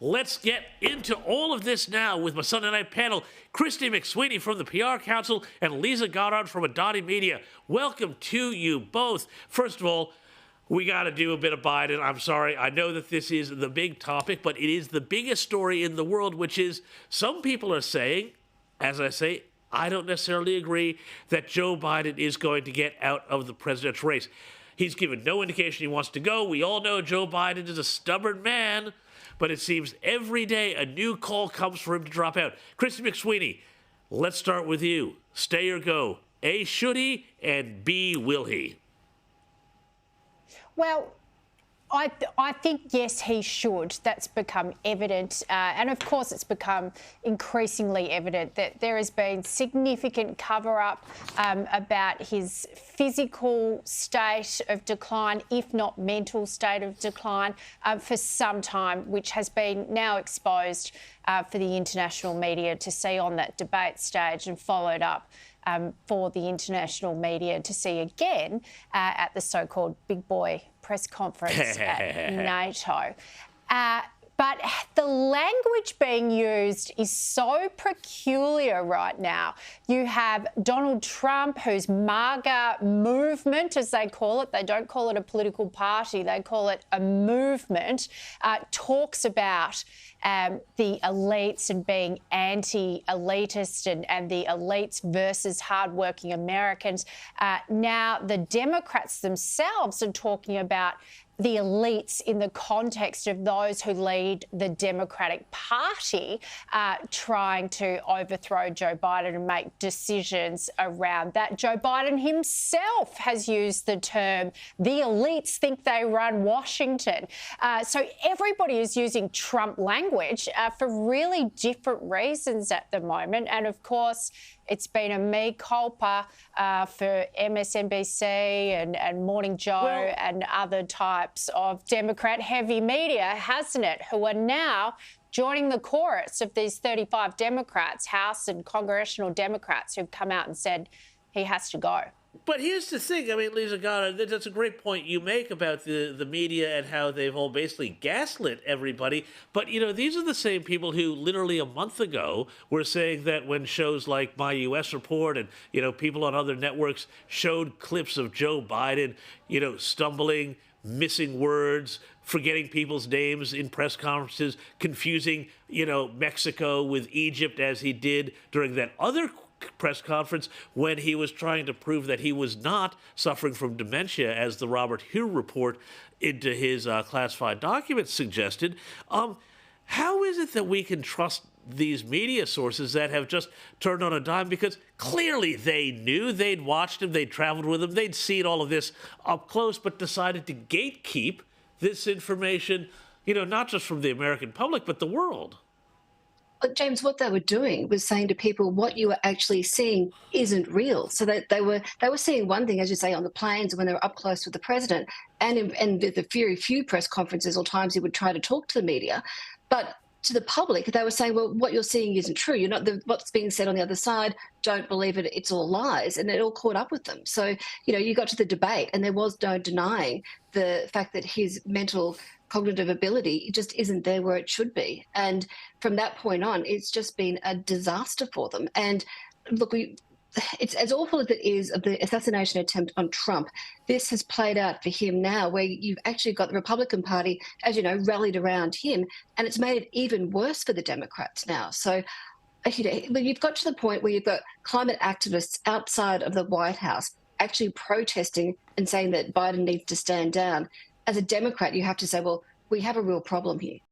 Let's get into all of this now with my Sunday night panel, Kristy McSweeney from the PR Counsel and Lisa Goddard from Adani Media. Welcome to you both. First of all, we got to do a bit of Biden. I'm sorry. I know that this is the big topic, but it is the biggest story in the world, which is some people are saying, as I say, I don't necessarily agree, that Joe Biden is going to get out of the presidential race. He's given no indication he wants to go. We all know Joe Biden is a stubborn man, but it seems every day a new call comes for him to drop out. Kristy McSweeney, let's start with you. Stay or go. A, should he? And B, will he? Well, I think, yes, he should. That's become evident. And, of course, it's become increasingly evident that there has been significant cover-up about his physical state of decline, if not mental state of decline, for some time, which has been now exposed for the international media to see on that debate stage and followed up for the international media to see again at the so-called big boy press conference at NATO. But the language being used is so peculiar right now. You have Donald Trump, whose MAGA movement, as they call it, they don't call it a political party, they call it a movement, talks about the elites and being anti-elitist and the elites versus hardworking Americans. Now the Democrats themselves are talking about the elites in the context of those who lead the Democratic Party trying to overthrow Joe Biden and make decisions around that. Joe Biden himself has used the term, the elites think they run Washington. So everybody is using Trump language for really different reasons at the moment. And of course, it's been a mea culpa for MSNBC and Morning Joe and other types of Democrat-heavy media, hasn't it, who are now joining the chorus of these 35 Democrats, House and congressional Democrats, who've come out and said he has to go. But here's the thing. I mean, Lisa Goddard, that's a great point you make about the media and how they've all basically gaslit everybody. But, you know, these are the same people who literally a month ago were saying that when shows like My U.S. Report and, you know, people on other networks showed clips of Joe Biden, you know, stumbling, missing words, forgetting people's names in press conferences, confusing, you know, Mexico with Egypt as he did during that other press conference when he was trying to prove that he was not suffering from dementia, as the Robert Hur report into his classified documents suggested. How is it that we can trust these media sources that have just turned on a dime? Because clearly they knew, they'd watched him, they'd traveled with him, they'd seen all of this up close, but decided to gatekeep this information, you know, not just from the American public, but the world. But James, what they were doing was saying to people, what you were actually seeing isn't real. So that they were seeing one thing, as you say, on the planes when they were up close with the president, and the very few press conferences or times he would try to talk to the media. But to the public, they were saying, well, what you're seeing isn't true. You're not what's being said on the other side. Don't believe it. It's all lies. And it all caught up with them. So, you know, you got to the debate and there was no denying the fact that his mental cognitive ability just isn't there where it should be. And from that point on, it's just been a disaster for them. And look, it's as awful as it is of the assassination attempt on Trump. This has played out for him now, where you've actually got the Republican Party, as you know, rallied around him, and it's made it even worse for the Democrats now. So, you know, you've got to the point where you've got climate activists outside of the White House actually protesting and saying that Biden needs to stand down. As a Democrat, you have to say, well, we have a real problem here.